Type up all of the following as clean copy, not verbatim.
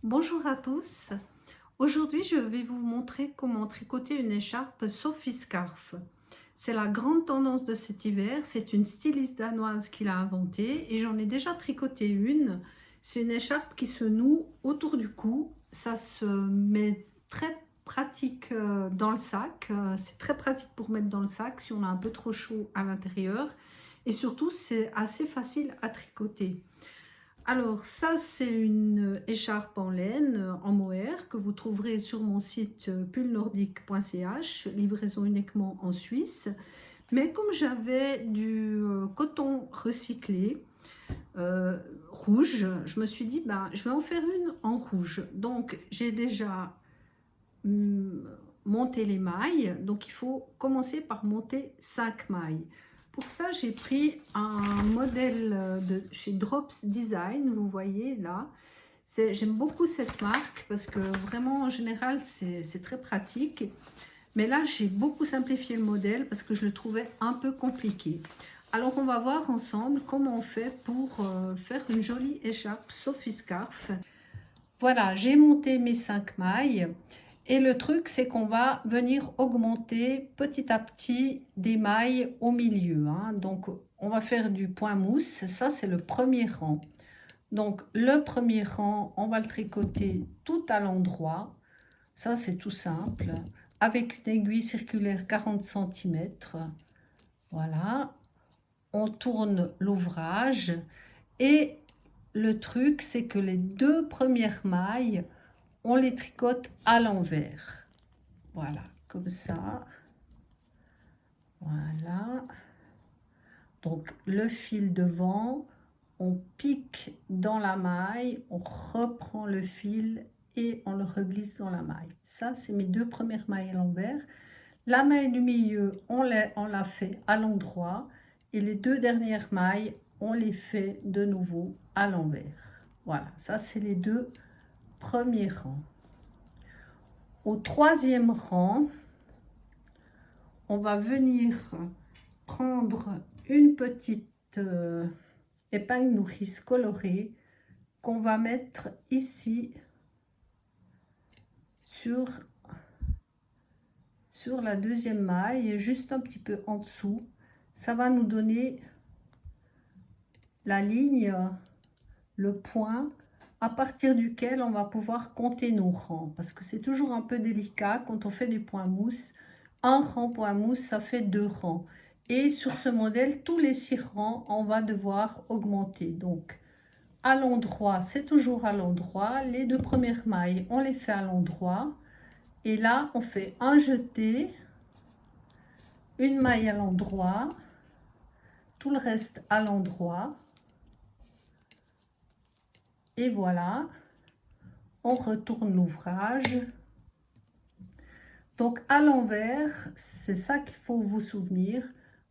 Bonjour à tous. Aujourd'hui, je vais vous montrer comment tricoter une écharpe Sophie Scarf. C'est la grande tendance de cet hiver. C'est une styliste danoise qui l'a inventée et j'en ai déjà tricoté une. C'est une écharpe qui se noue autour du cou. Ça se met très pratique dans le sac. C'est très pratique pour mettre dans le sac si on a un peu trop chaud à l'intérieur. Et surtout, c'est assez facile à tricoter. Alors ça, c'est une écharpe en laine, en mohair, que vous trouverez sur mon site pullnordique.ch, livraison uniquement en Suisse. Mais comme j'avais du coton recyclé rouge, je me suis dit, ben, je vais en faire une en rouge. Donc j'ai déjà hum, monté les mailles, donc il faut commencer par monter 5 mailles. Pour ça, j'ai pris un modèle de chez Drops Design, vous voyez là. J'aime beaucoup cette marque parce que vraiment, en général, c'est très pratique. Mais là, j'ai beaucoup simplifié le modèle parce que je le trouvais un peu compliqué. Alors, on va voir ensemble comment on fait pour faire une jolie écharpe Sophie Scarf. Voilà, j'ai monté mes 5 mailles. Et le truc, c'est qu'on va venir augmenter petit à petit des mailles au milieu, hein. Donc, on va faire du point mousse. Ça, c'est le premier rang. Donc, le premier rang, on va le tricoter tout à l'endroit. Ça, c'est tout simple. Avec une aiguille circulaire 40 cm. Voilà. On tourne l'ouvrage. Et le truc, c'est que les deux premières mailles, on les tricote à l'envers. Voilà, comme ça. Voilà. Donc, le fil devant, on pique dans la maille, on reprend le fil et on le reglisse dans la maille. Ça, c'est mes deux premières mailles à l'envers. La maille du milieu, on l'a fait à l'endroit. Et les deux dernières mailles, on les fait de nouveau à l'envers. Voilà, ça, c'est les deux premiers rangs. Au troisième rang, on va venir prendre une petite épingle nourrice colorée qu'on va mettre ici sur la deuxième maille, juste un petit peu en dessous. Ça va nous donner la ligne, le point à partir duquel on va pouvoir compter nos rangs, parce que c'est toujours un peu délicat quand on fait du point mousse. Un rang point mousse, ça fait 2 rangs. Et sur ce modèle, tous les 6 rangs, on va devoir augmenter. Donc, à l'endroit, c'est toujours à l'endroit. Les deux premières mailles, on les fait à l'endroit. Et là, on fait un jeté, une maille à l'endroit, tout le reste à l'endroit. Et voilà, on retourne l'ouvrage. Donc, à l'envers, c'est ça qu'il faut vous souvenir.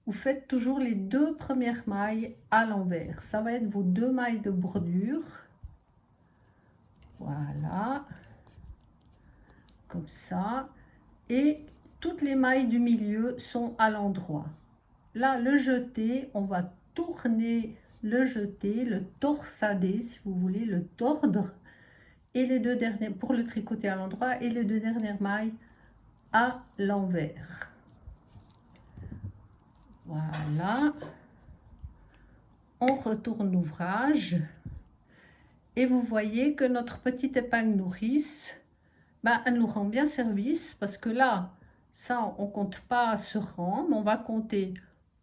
Vous faites toujours les deux premières mailles à l'envers. Ça va être vos deux mailles de bordure. Voilà. Comme ça. Et toutes les mailles du milieu sont à l'endroit. Là, le jeté, on va tourner le jeté, le torsader, si vous voulez, le tordre. Et les deux dernières, pour le tricoter à l'endroit, et les deux dernières mailles à l'envers. Voilà. On retourne l'ouvrage. Et vous voyez que notre petite épingle nourrice, ben, elle nous rend bien service parce que là, ça, on ne compte pas ce rang, mais on va compter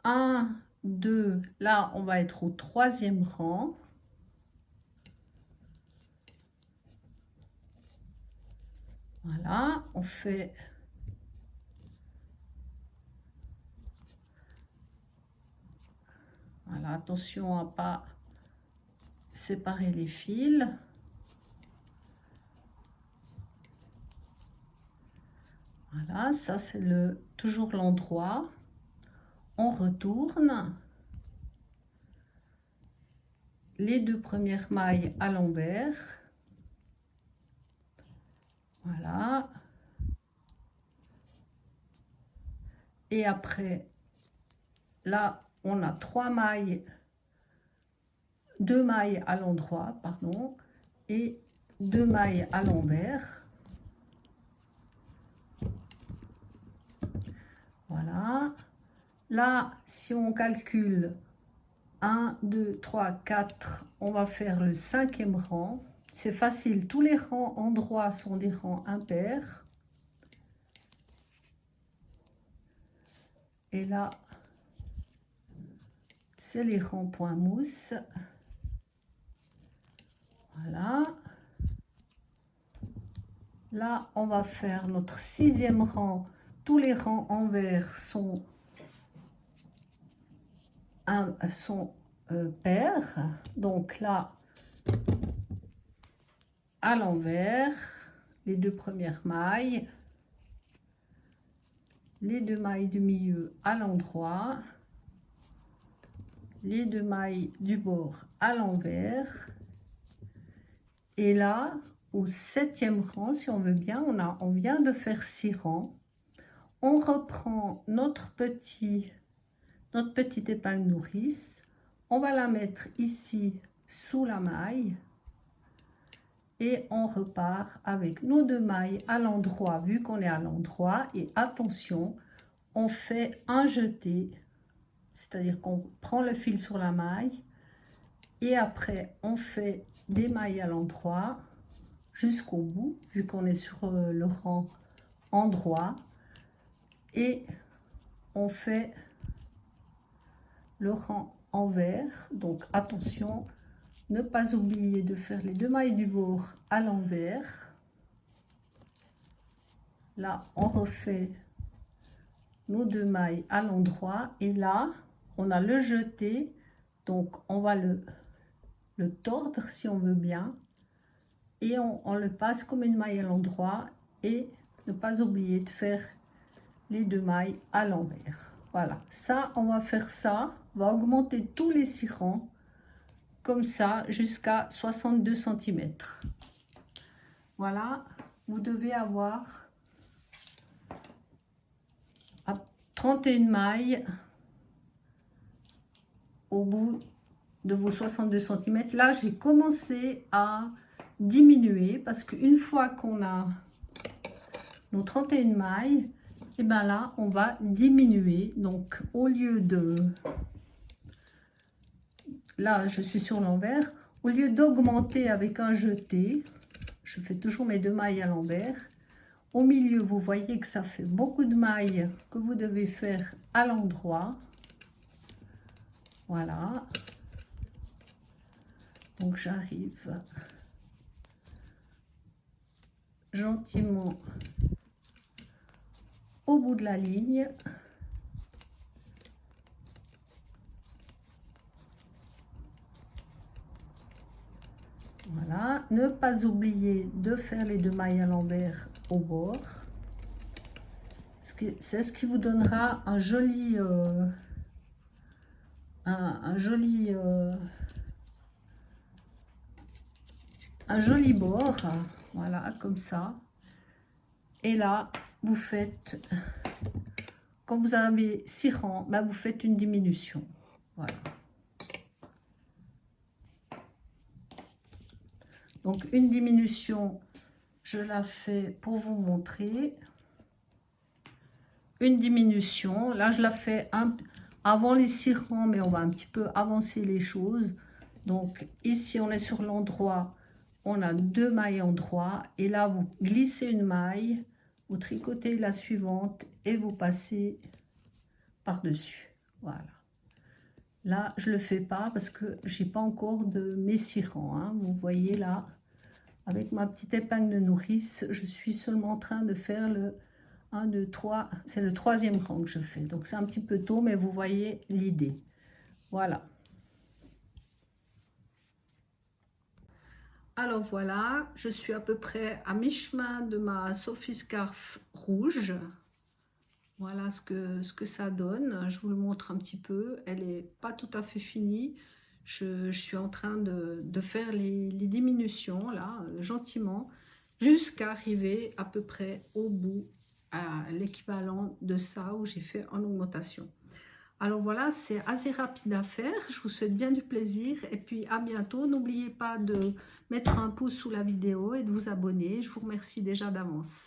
1, 2, là, on va être au troisième rang. Voilà, on fait... Voilà, attention à ne pas séparer les fils. Voilà, ça c'est toujours l'endroit. On retourne les deux premières mailles à l'envers. Voilà. Et après, là, on a 3 mailles, 2 mailles à l'endroit, pardon, et 2 mailles à l'envers. Voilà. Là, si on calcule 1, 2, 3, 4, on va faire le 5e rang. C'est facile, tous les rangs en droit sont des rangs impairs. Et là, c'est les rangs point mousse. Voilà. Là, on va faire notre 6e rang. Tous les rangs en vert sont pairs. Donc là, à l'envers, les 2 premières mailles, les 2 mailles du milieu à l'endroit, les 2 mailles du bord à l'envers. Et là, au 7e rang, si on veut bien, on vient de faire 6 rangs. On reprend notre petite épingle nourrice. On va la mettre ici sous la maille. Et on repart avec nos 2 mailles à l'endroit, vu qu'on est à l'endroit. Et attention, on fait un jeté, c'est-à-dire qu'on prend le fil sur la maille. Et après, on fait des mailles à l'endroit jusqu'au bout, vu qu'on est sur le rang endroit. Et on fait le rang envers. Donc attention, ne pas oublier de faire les 2 mailles du bord à l'envers. Là, on refait nos 2 mailles à l'endroit. Et là, on a le jeté. Donc, on va le tordre si on veut bien. Et on le passe comme une maille à l'endroit. Et ne pas oublier de faire les 2 mailles à l'envers. Voilà, ça, on va faire ça. On va augmenter tous les 6 rangs. Comme ça, jusqu'à 62 cm. Voilà, vous devez avoir 31 mailles au bout de vos 62 cm. Là, j'ai commencé à diminuer parce qu'une fois qu'on a nos 31 mailles, et bien là, on va diminuer. Donc, au lieu de... Là, je suis sur l'envers. Au lieu d'augmenter avec un jeté, je fais toujours mes 2 mailles à l'envers. Au milieu, vous voyez que ça fait beaucoup de mailles que vous devez faire à l'endroit. Voilà. Donc, j'arrive gentiment au bout de la ligne. Voilà, ne pas oublier de faire les 2 mailles à l'envers au bord. C'est ce qui vous donnera un joli bord. Voilà, comme ça. Et là, vous faites, quand vous avez 6 rangs, bah, vous faites une diminution. Voilà. Donc, une diminution, je la fais pour vous montrer. Une diminution, là, je la fais avant les 6 rangs, mais on va un petit peu avancer les choses. Donc, ici, on est sur l'endroit, on a 2 mailles en droit. Et là, vous glissez une maille, vous tricotez la suivante et vous passez par-dessus. Voilà. Là, je ne le fais pas parce que je n'ai pas encore de mes 6 rangs. Hein. Vous voyez là, avec ma petite épingle de nourrice, je suis seulement en train de faire le 1, 2, 3. C'est le 3e rang que je fais. Donc, c'est un petit peu tôt, mais vous voyez l'idée. Voilà. Alors voilà, je suis à peu près à mi-chemin de ma Sophie Scarf rouge. Voilà ce que ça donne. Je vous le montre un petit peu. Elle n'est pas tout à fait finie. Je suis en train de faire les diminutions, là, gentiment, jusqu'à arriver à peu près au bout, à l'équivalent de ça, où j'ai fait en augmentation. Alors voilà, c'est assez rapide à faire. Je vous souhaite bien du plaisir et puis à bientôt. N'oubliez pas de mettre un pouce sous la vidéo et de vous abonner. Je vous remercie déjà d'avance.